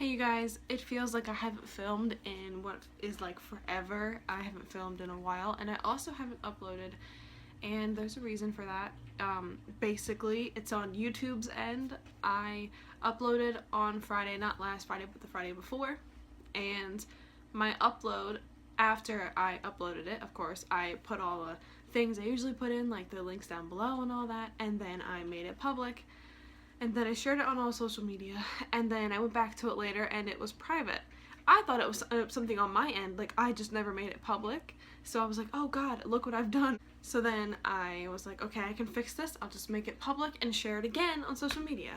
Hey you guys, it feels like I haven't filmed in what is like forever. I haven't filmed in a while, and I also haven't uploaded, and there's a reason for that. Basically, it's on YouTube's end. I uploaded on Friday, not last Friday, but the Friday before, and my upload, after I uploaded it, of course, I put all the things I usually put in, like the links down below and all that, and then I made it public. And then I shared it on all social media, and then I went back to it later and it was private. I thought it was something on my end, like I just never made it public. So I was like, oh god, look what I've done. So then I was like, okay, I can fix this. I'll just make it public and share it again on social media.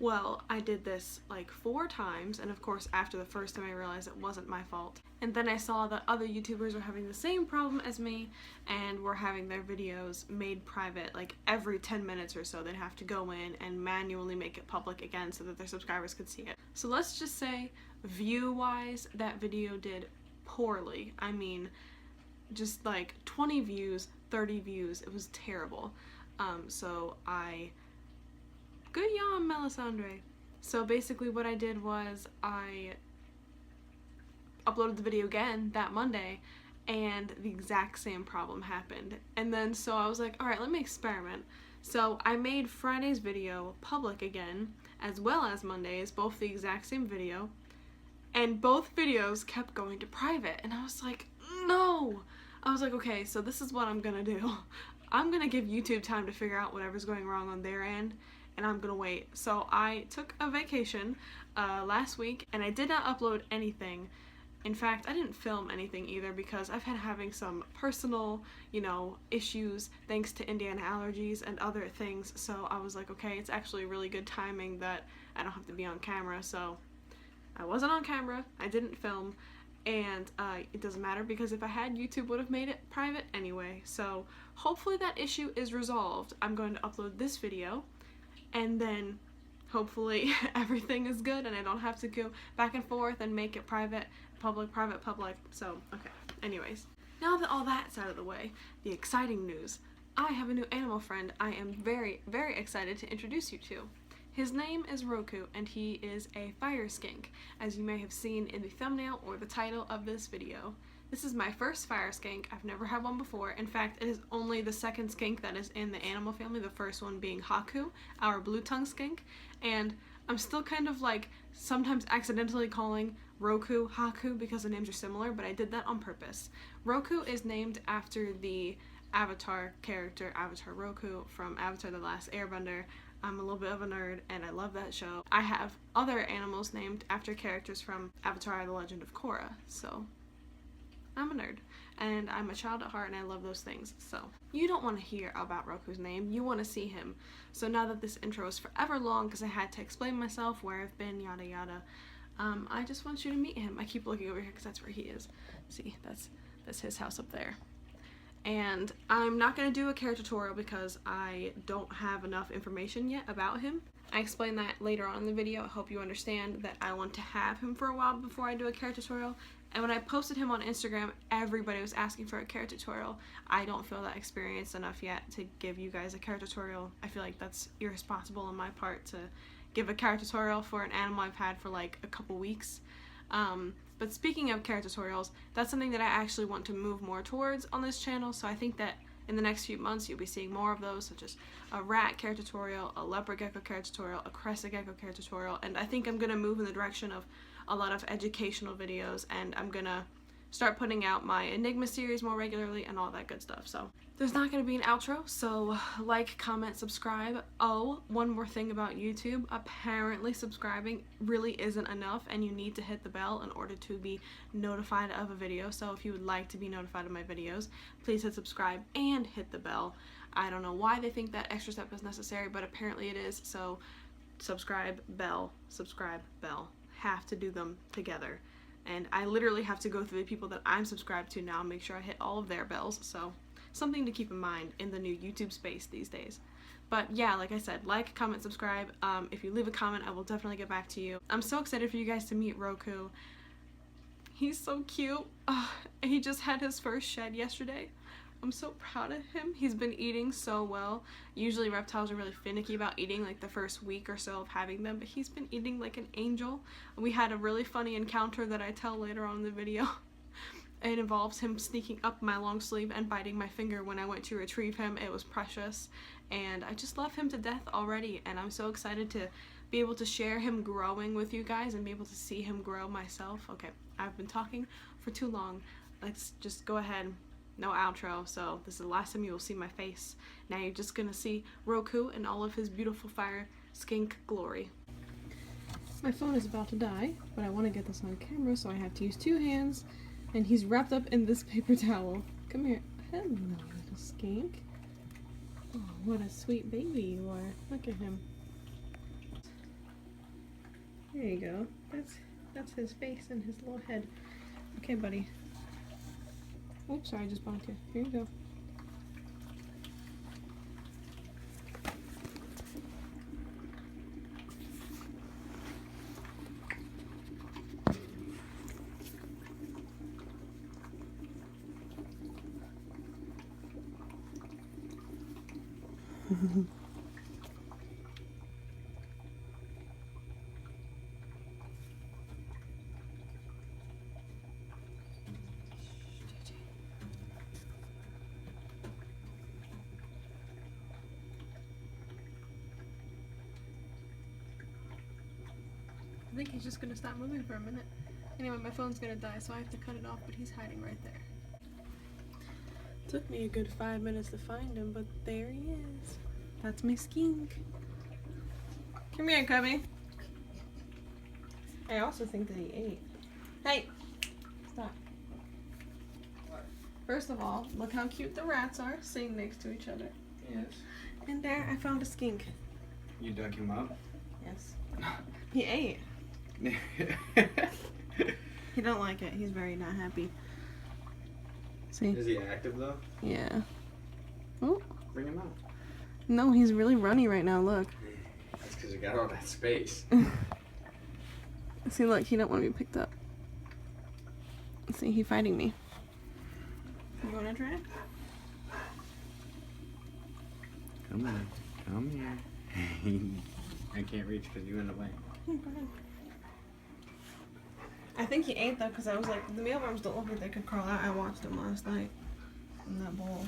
Well, I did this like 4 times, and of course after the first time I realized it wasn't my fault. And then I saw that other YouTubers were having the same problem as me and were having their videos made private like every 10 minutes or so. They'd have to go in and manually make it public again so that their subscribers could see it. So let's just say, view-wise, that video did poorly. I mean, just like 20 views, 30 views. It was terrible. Good yawn, Melisandre. So basically what I did was I uploaded the video again that Monday, and the exact same problem happened. And then so I was like, alright, let me experiment. So I made Friday's video public again, as well as Monday's, both the exact same video, and both videos kept going to private, and I was like, no! I was like, okay, so this is what I'm gonna do. I'm gonna give YouTube time to figure out whatever's going wrong on their end, and I'm gonna wait. So I took a vacation last week, and I did not upload anything. In fact, I didn't film anything either because I've had having some personal, issues thanks to Indiana allergies and other things. So I was like, okay, it's actually really good timing that I don't have to be on camera. So I wasn't on camera, I didn't film, and it doesn't matter because if I had, YouTube would have made it private anyway. So hopefully that issue is resolved. I'm going to upload this video, and then hopefully everything is good and I don't have to go back and forth and make it private, public, private, public. So, okay. Anyways, now that all that's out of the way, the exciting news. I have a new animal friend I am very, very excited to introduce you to. His name is Roku, and he is a fire skink, as you may have seen in the thumbnail or the title of this video. This is my first fire skink. I've never had one before. In fact, it is only the second skink that is in the animal family, the first one being Haku, our blue-tongued skink, and I'm still kind of like sometimes accidentally calling Roku Haku because the names are similar, but I did that on purpose. Roku is named after the Avatar character, Avatar Roku, from Avatar: The Last Airbender. I'm a little bit of a nerd, and I love that show. I have other animals named after characters from Avatar: The Legend of Korra, so I'm a nerd, and I'm a child at heart, and I love those things. So you don't want to hear about Roku's name, you want to see him. So now that this intro is forever long because I had to explain myself, where I've been, yada yada, I just want you to meet him. I keep looking over here because that's where he is. See, that's his house up there. And I'm not going to do a care tutorial because I don't have enough information yet about him. I explain that later on in the video. I hope you understand that I want to have him for a while before I do a care tutorial. And when I posted him on Instagram, everybody was asking for a care tutorial. I don't feel that experienced enough yet to give you guys a care tutorial. I feel like that's irresponsible on my part to give a care tutorial for an animal I've had for like a couple weeks. But speaking of care tutorials, that's something that I actually want to move more towards on this channel, so I think that in the next few months you'll be seeing more of those, such as a rat care tutorial, a leopard gecko care tutorial, a crescent gecko care tutorial, and I think I'm going to move in the direction of a lot of educational videos, and I'm going to start putting out my Enigma series more regularly and all that good stuff. So there's not going to be an outro, so like, comment, subscribe. Oh, one more thing about YouTube. Apparently subscribing really isn't enough, and you need to hit the bell in order to be notified of a video. So if you would like to be notified of my videos, please hit subscribe and hit the bell. I don't know why they think that extra step is necessary, but apparently it is. So subscribe, bell, have to do them together. And I literally have to go through the people that I'm subscribed to now and make sure I hit all of their bells, so something to keep in mind in the new YouTube space these days. But yeah, like I said, like, comment, subscribe. If you leave a comment, I will definitely get back to you. I'm so excited for you guys to meet Roku. He's so cute. He just had his first shed yesterday. I'm so proud of him. He's been eating so well. Usually reptiles are really finicky about eating like the first week or so of having them, but he's been eating like an angel. We had a really funny encounter that I tell later on in the video. It involves him sneaking up my long sleeve and biting my finger when I went to retrieve him. It was precious, and I just love him to death already, and I'm so excited to be able to share him growing with you guys and be able to see him grow myself. Okay, I've been talking for too long. Let's just go ahead. No outro, so this is the last time you will see my face. Now you're just gonna see Roku and all of his beautiful fire skink glory. My phone is about to die, but I want to get this on camera, so I have to use 2 hands. And he's wrapped up in this paper towel. Come here. Hello, little skink. Oh, what a sweet baby you are. Look at him. There you go. That's his face and his little head. Okay, buddy. Oops, sorry, I just bonked you. Here you go. I think he's just gonna stop moving for a minute. Anyway, my phone's gonna die, so I have to cut it off, but he's hiding right there. Took me a good 5 minutes to find him, but there he is. That's my skink. Come here, Cubby. I also think that he ate. Hey! Stop. What? First of all, look how cute the rats are sitting next to each other. Yes. And there, I found a skink. You dug him up? Yes. He ate. He don't like it. He's very not happy. See? Is he active though? Yeah. Oh. Bring him out. No, he's really runny right now, look. That's because he got all that space. See, look, he don't want to be picked up. See, he fighting me. You wanna try? Come on. Come here. I can't reach because you in the way. Go ahead. I think he ate though, because I was like, the mealworms don't look like they could crawl out. I watched him last night in that bowl.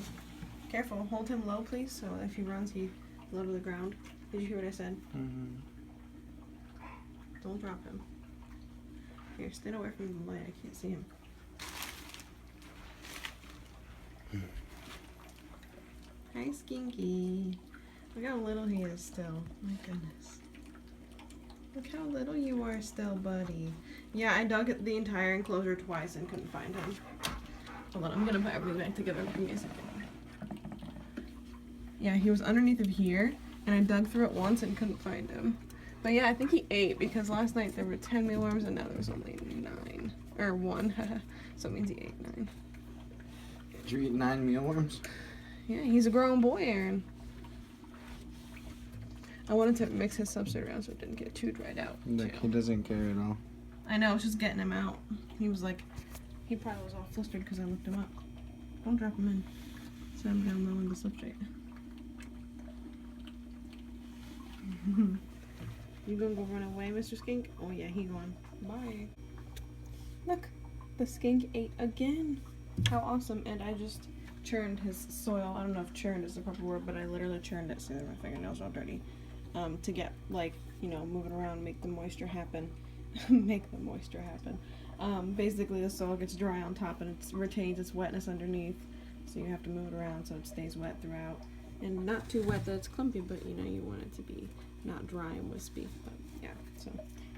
Careful, hold him low, please, so if he runs, he low to the ground. Did you hear what I said? Mm-hmm. Don't drop him. Here, stand away from the light. I can't see him. Hi, Skinky. Look how little he is still. My goodness. Look how little you are still, buddy. Yeah, I dug the entire enclosure twice and couldn't find him. Hold on, I'm gonna put everything back together. Give me a second. Yeah, he was underneath of here, and I dug through it once and couldn't find him. But yeah, I think he ate, because last night there were 10 mealworms and now there was only 9. Or 1, so it means he ate 9. Did you eat 9 mealworms? Yeah, he's a grown boy, Aaron. I wanted to mix his substrate around so it didn't get too dried out. Look, he doesn't care at all. I know, it's just getting him out. He was like, he probably was all flustered because I looked him up. Don't drop him in. Set him down low in the substrate. You gonna go run away, Mr. Skink? Oh yeah, he gone. Bye. Look, the skink ate again. How awesome. And I just churned his soil. I don't know if churned is the proper word, but I literally churned it. See, my fingernails are all dirty. To get, like, you know, moving around, make the moisture happen. Make the moisture happen. Basically, the soil gets dry on top and it retains its wetness underneath. So you have to move it around so it stays wet throughout. And not too wet that it's clumpy, but, you know, you want it to be not dry and wispy. But, yeah, so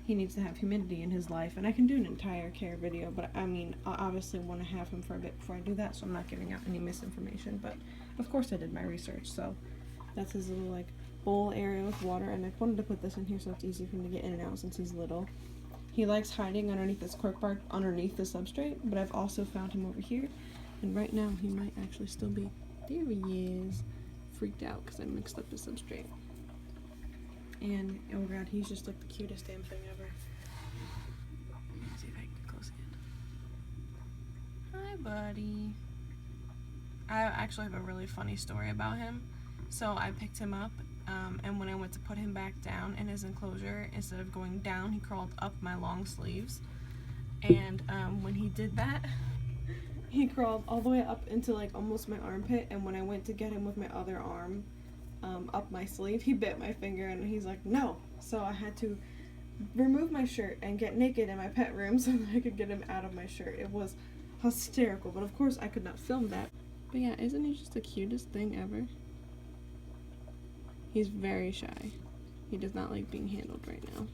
he needs to have humidity in his life. And I can do an entire care video, but, I mean, I obviously want to have him for a bit before I do that, so I'm not giving out any misinformation. But, of course, I did my research, so that's his little, like, bowl area with water. And I wanted to put this in here so it's easy for him to get in and out since he's little. He likes hiding underneath this cork bark, underneath the substrate, but I've also found him over here. And right now, he might actually still be, there he is, freaked out because I mixed up his substrate. And, oh god, he's just like the cutest damn thing ever. Let's see if I can get close again. Hi, buddy. I actually have a really funny story about him. So I picked him up, and when I went to put him back down in his enclosure, instead of going down, he crawled up my long sleeves. And when he did that, he crawled all the way up into like almost my armpit, and when I went to get him with my other arm up my sleeve, he bit my finger, and he's like, no! So I had to remove my shirt and get naked in my pet room so that I could get him out of my shirt. It was hysterical, but of course I could not film that. But yeah, isn't he just the cutest thing ever? He's very shy. He does not like being handled right now.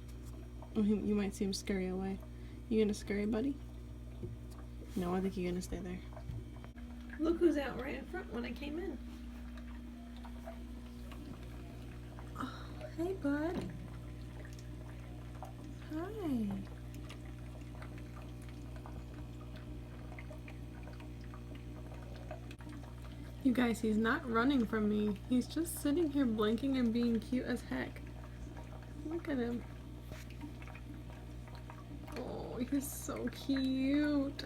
Oh, you might see him scurry away. You gonna scurry, buddy? No, I think you're gonna stay there. Look who's out right in front when I came in. Oh, hey, bud. Hi. You guys, he's not running from me. He's just sitting here blinking and being cute as heck. Look at him. Oh, he's so cute.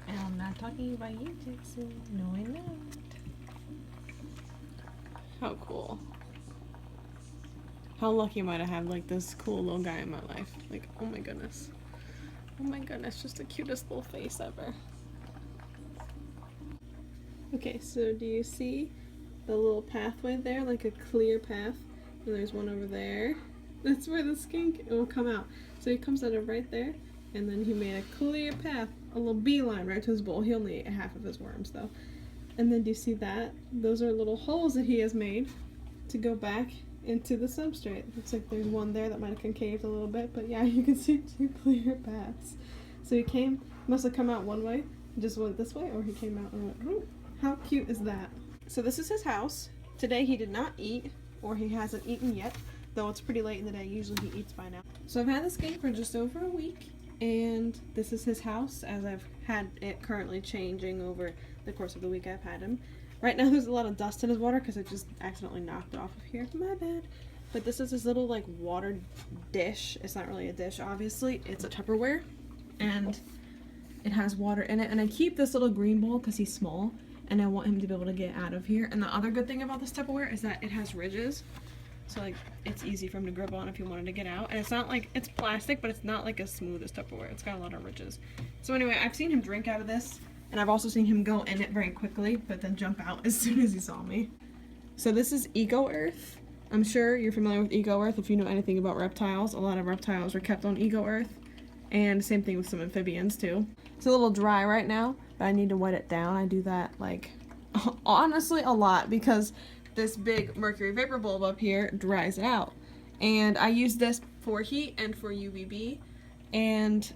And I'm not talking about you, Jackson. No, I'm not. How cool. How lucky am I to have like this cool little guy in my life? Like, oh my goodness. Oh my goodness, just the cutest little face ever. Okay, so do you see the little pathway there? Like a clear path. And there's one over there. That's where the skink will come out. So he comes out of right there, and then he made a clear path, a little beeline right to his bowl. He only ate half of his worms though. And then do you see that? Those are little holes that he has made to go back into the substrate. Looks like there's one there that might have concaved a little bit, but yeah, you can see two clear paths. So he must have come out one way, just went this way, or he came out and went, oh, how cute is that? So this is his house. Today he did not eat, or he hasn't eaten yet, though it's pretty late in the day. Usually he eats by now. So I've had this skink for just over a week, and this is his house as I've had it currently changing over the course of the week I've had him. Right now there's a lot of dust in his water because I just accidentally knocked it off of here. My bad. But this is his little like water dish. It's not really a dish, obviously. It's a Tupperware, and it has water in it. And I keep this little green bowl because he's small, and I want him to be able to get out of here. And the other good thing about this Tupperware is that it has ridges. So like it's easy for him to grip on if he wanted to get out. And it's not like, it's plastic, but it's not like as smooth as Tupperware. It's got a lot of ridges. So anyway, I've seen him drink out of this, and I've also seen him go in it very quickly, but then jump out as soon as he saw me. So this is Eco Earth. I'm sure you're familiar with Eco Earth if you know anything about reptiles. A lot of reptiles are kept on Eco Earth, and same thing with some amphibians too. It's a little dry right now, but I need to wet it down. I do that like honestly a lot because this big mercury vapor bulb up here dries it out. And I use this for heat and for UVB, and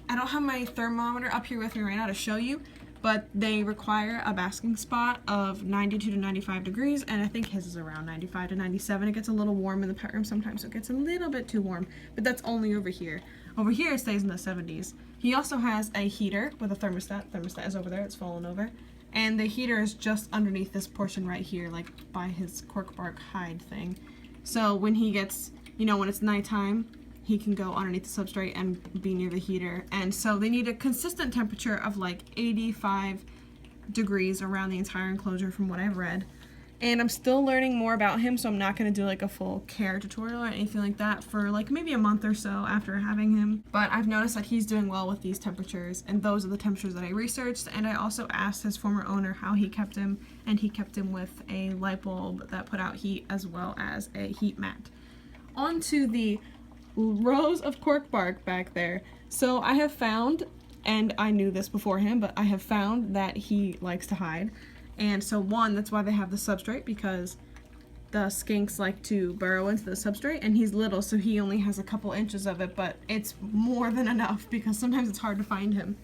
I don't have my thermometer up here with me right now to show you, but they require a basking spot of 92 to 95 degrees, and I think his is around 95 to 97. It gets a little warm in the pet room sometimes, so it gets a little bit too warm, but that's only over here. Over here it stays in the 70s. He also has a heater with a thermostat. Thermostat is over there, it's fallen over. And the heater is just underneath this portion right here, like by his cork bark hide thing. So when he gets, you know, when it's nighttime, he can go underneath the substrate and be near the heater. And so they need a consistent temperature of like 85 degrees around the entire enclosure from what I've read. And I'm still learning more about him, so I'm not going to do like a full care tutorial or anything like that for like maybe a month or so after having him. But I've noticed that he's doing well with these temperatures, and those are the temperatures that I researched. And I also asked his former owner how he kept him, and he kept him with a light bulb that put out heat as well as a heat mat. On to the rows of cork bark back there. So I have found, and I knew this before him, but I have found that he likes to hide. And so one, that's why they have the substrate, because the skinks like to burrow into the substrate, and he's little, so he only has a couple inches of it, but it's more than enough because sometimes it's hard to find him.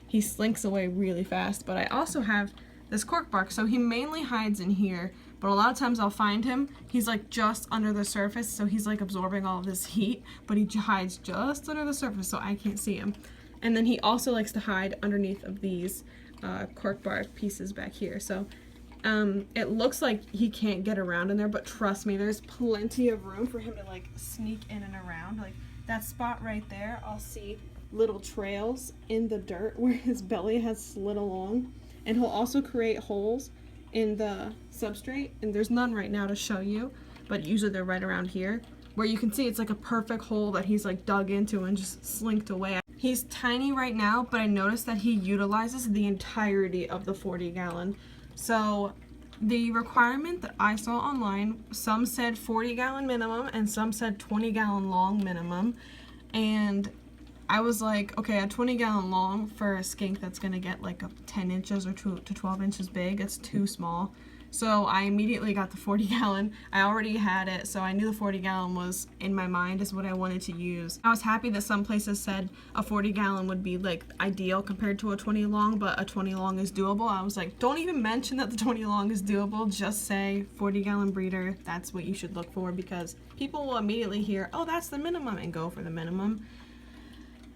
He slinks away really fast. But I also have this cork bark, so he mainly hides in here, but a lot of times I'll find him, he's like just under the surface, so he's like absorbing all of this heat, but he hides just under the surface so I can't see him. And then he also likes to hide underneath of these cork bark pieces back here. So it looks like he can't get around in there, but trust me, there's plenty of room for him to like sneak in and around. Like that spot right there, I'll see little trails in the dirt where his belly has slid along, And he'll also create holes in the substrate, and there's none right now to show you, but usually they're right around here, where you can see it's like a perfect hole that he's like dug into and just slinked away. He's tiny right now, but I noticed that he utilizes the entirety of the 40-gallon. So the requirement that I saw online, some said 40-gallon minimum and some said 20-gallon long minimum. And I was like, okay, a 20-gallon long for a skink that's gonna get like 10 inches or 2 to 12 inches big, it's too small. So I immediately got the 40-gallon. I already had it, so I knew the 40-gallon was in my mind is what I wanted to use. I was happy that some places said a 40-gallon would be like ideal compared to a 20 long, but a 20 long is doable. I was like, don't even mention that the 20 long is doable, just say 40-gallon breeder. That's what you should look for, because people will immediately hear, oh, that's the minimum, and go for the minimum.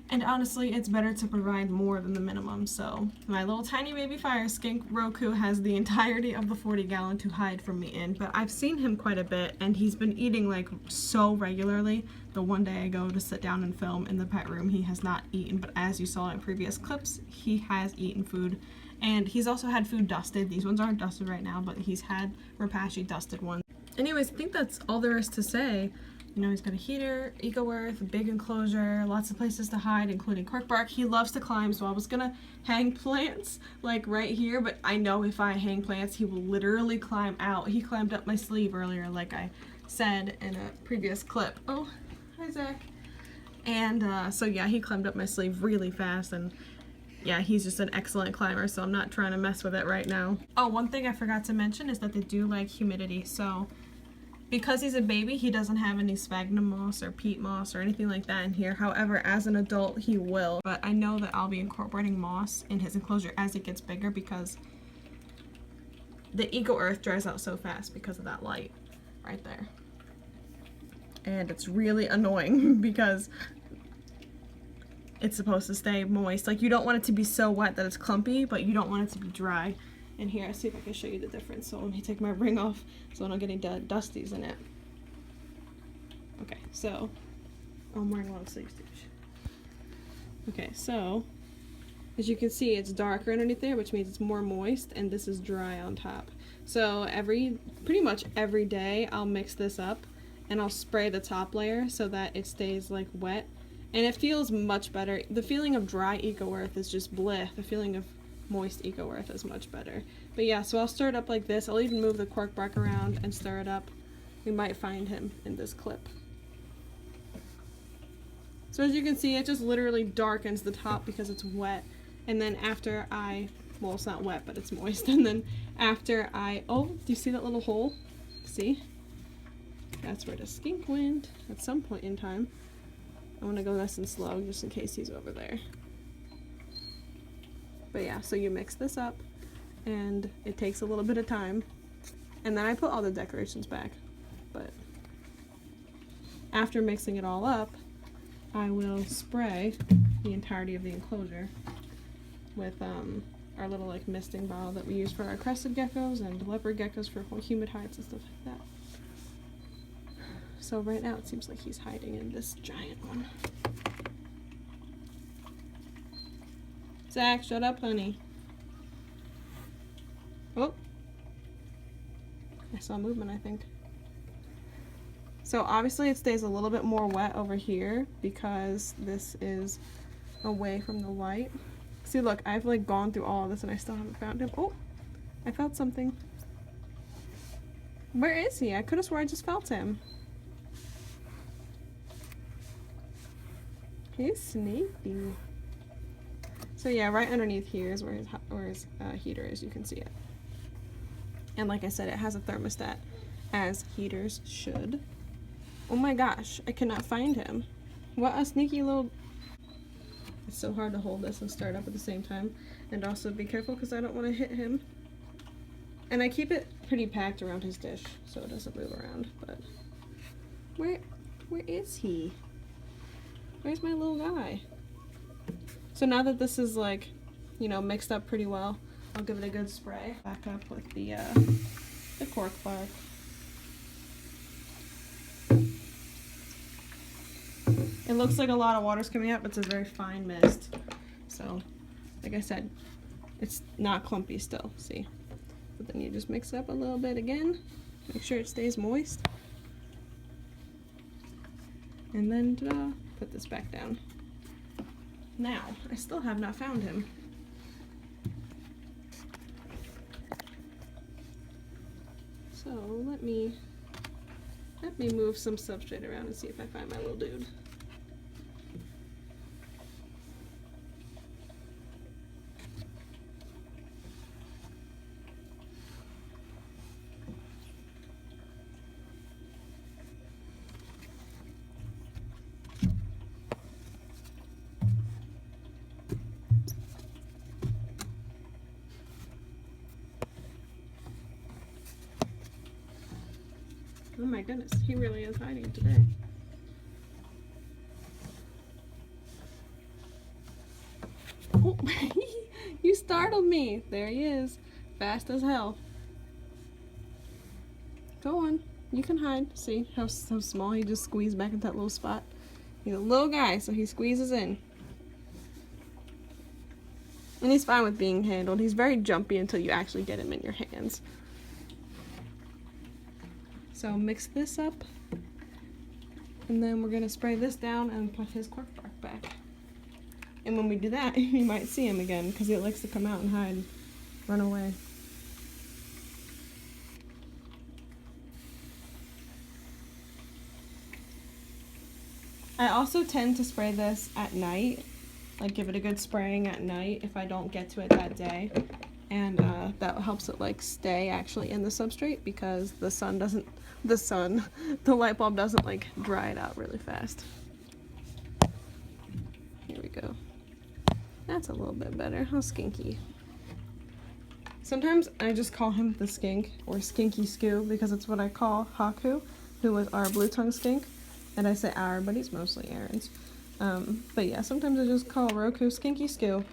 And honestly, it's better to provide more than the minimum. So my little tiny baby fire skink, Roku, has the entirety of the 40-gallon to hide from me in. But I've seen him quite a bit, and he's been eating like so regularly. The one day I go to sit down and film in the pet room, he has not eaten. But as you saw in previous clips, he has eaten food. And he's also had food dusted. These ones aren't dusted right now, but he's had Repashy dusted ones. Anyways, I think that's all there is to say. You know, he's got a heater, eco-earth, a big enclosure, lots of places to hide, including cork bark. He loves to climb, so I was gonna hang plants like right here, but I know if I hang plants, he will literally climb out. He climbed up my sleeve earlier, like I said in a previous clip. Oh, hi Zach. And so yeah, he climbed up my sleeve really fast, and yeah, he's just an excellent climber, so I'm not trying to mess with it right now. Oh, one thing I forgot to mention is that they do like humidity, so because he's a baby, he doesn't have any sphagnum moss or peat moss or anything like that in here. However, as an adult, he will. But I know that I'll be incorporating moss in his enclosure as he gets bigger, because the eco-earth dries out so fast because of that light right there. And it's really annoying because it's supposed to stay moist. Like, you don't want it to be so wet that it's clumpy, but you don't want it to be dry. And here, see if I can show you the difference. So let me take my ring off so I don't get any dusties in it. Okay, so I'm wearing long sleeves. Okay, so as you can see, it's darker underneath there, which means it's more moist, and this is dry on top. So pretty much every day, I'll mix this up and I'll spray the top layer so that it stays like wet, and it feels much better. The feeling of dry eco-earth is just bleh. The feeling of moist eco-earth is much better. But yeah, so I'll stir it up like this. I'll even move the cork bark around and stir it up. We might find him in this clip. So as you can see, it just literally darkens the top because it's wet. And then after well, it's not wet, but it's moist. And then after oh, do you see that little hole? See? That's where the skink went at some point in time. I want to go nice and slow just in case he's over there. But yeah, so you mix this up, and it takes a little bit of time, and then I put all the decorations back. But after mixing it all up, I will spray the entirety of the enclosure with our little like misting bottle that we use for our crested geckos and leopard geckos for humid hides and stuff like that. So right now it seems like he's hiding in this giant one. Zach, shut up, honey. Oh. I saw movement, I think. So obviously it stays a little bit more wet over here because this is away from the light. See, look, I've like gone through all of this and I still haven't found him. Oh, I felt something. Where is he? I could have swore I just felt him. He's sneaky. So yeah, right underneath here is where his heater is. You can see it. And like I said, it has a thermostat, as heaters should. Oh my gosh, I cannot find him. What a sneaky little... It's so hard to hold this and start up at the same time. And also be careful because I don't want to hit him. And I keep it pretty packed around his dish so it doesn't move around. But where is he? Where's my little guy? So now that this is like, you know, mixed up pretty well, I'll give it a good spray. Back up with the cork bark. It looks like a lot of water's coming out, but it's a very fine mist. So, like I said, it's not clumpy still, see? But then you just mix it up a little bit again. Make sure it stays moist. And then ta-da, put this back down. Now, I still have not found him. So let me move some substrate around and see if I find my little dude. Oh my goodness, he really is hiding today. Oh, you startled me. There he is, fast as hell. Go on, you can hide. See how small he just squeezed back into that little spot? He's a little guy, so he squeezes in. And he's fine with being handled. He's very jumpy until you actually get him in your hands. So mix this up, and then we're gonna spray this down and put his cork bark back. And when we do that, you might see him again because he likes to come out and hide, run away. I also tend to spray this at night, like give it a good spraying at night if I don't get to it that day. And that helps it like stay actually in the substrate because the light bulb doesn't like dry it out really fast. Here we go. That's a little bit better. How skinky. Sometimes I just call him the skink or skinky skoo because it's what I call Haku, who was our blue tongue skink. And I say our, but he's mostly Aaron's. But yeah, sometimes I just call Roku skinky skoo.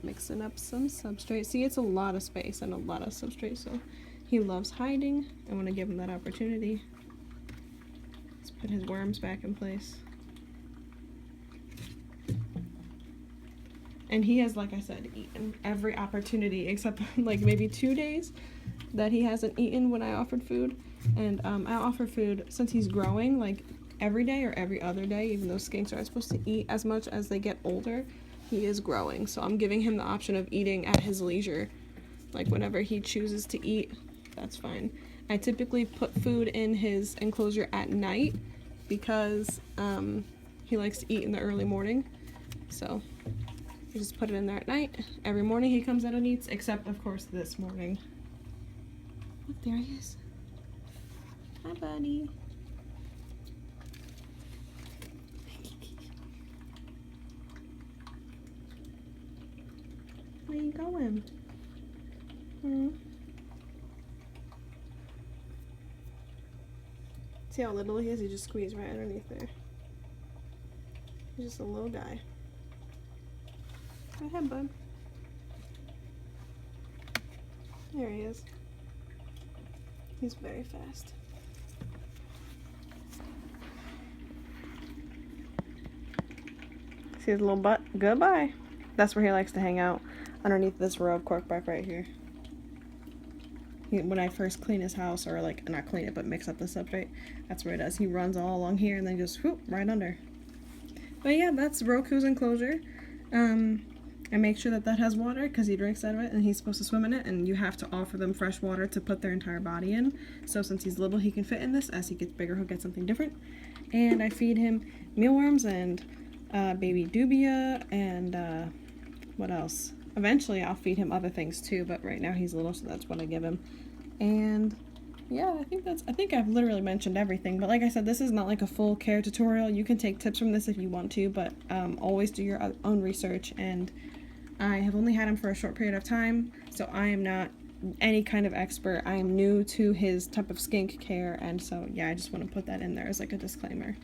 Mixing up some substrate. See, it's a lot of space and a lot of substrate, so he loves hiding. I want to give him that opportunity. Let's put his worms back in place. And he has, like I said, eaten every opportunity except like maybe 2 days that he hasn't eaten when I offered food. And I offer food since he's growing like every day or every other day, even though skinks aren't supposed to eat as much as they get older. He is growing, so I'm giving him the option of eating at his leisure. Like whenever he chooses to eat, that's fine. I typically put food in his enclosure at night because he likes to eat in the early morning. So I just put it in there at night. Every morning he comes out and eats, except of course this morning. Oh, there he is. Hi, buddy. Where you going? See how little he is? He just squeezed right underneath there. He's just a little guy. Go ahead, bud. There he is. He's very fast. See his little butt? Goodbye. That's where he likes to hang out. Underneath this row of cork bark right here. When I first clean his house, or like, not clean it, but mix up the substrate, that's where it does. He runs all along here and then just whoop, right under. But yeah, that's Roku's enclosure. I make sure that has water because he drinks out of it and he's supposed to swim in it, and you have to offer them fresh water to put their entire body in. So since he's little, he can fit in this. As he gets bigger, he'll get something different. And I feed him mealworms and baby dubia and what else? Eventually I'll feed him other things too, but right now he's little, so that's what I give him. And yeah, I think I've literally mentioned everything, but like I said, this is not like a full care tutorial. You can take tips from this if you want to, but always do your own research. And I have only had him for a short period of time, so I am not any kind of expert. I am new to his type of skink care, and so yeah, I just want to put that in there as like a disclaimer.